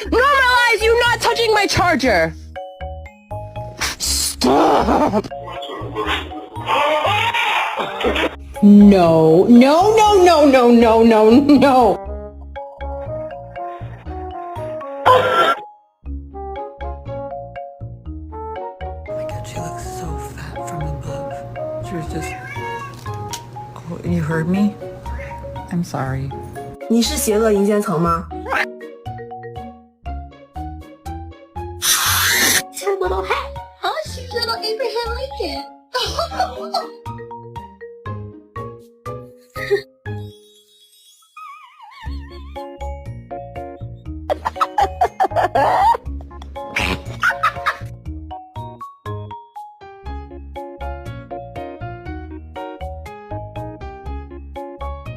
Normalize you not touching my charger! Stop! No, no, no, no, no, no, no, no! Oh my god, she looks so fat from above. She was just... Oh, you heard me? I'm sorry. 你是邪恶银渐层吗 Her little hat. Huh? She's little Abraham Lincoln. Ha ha ha!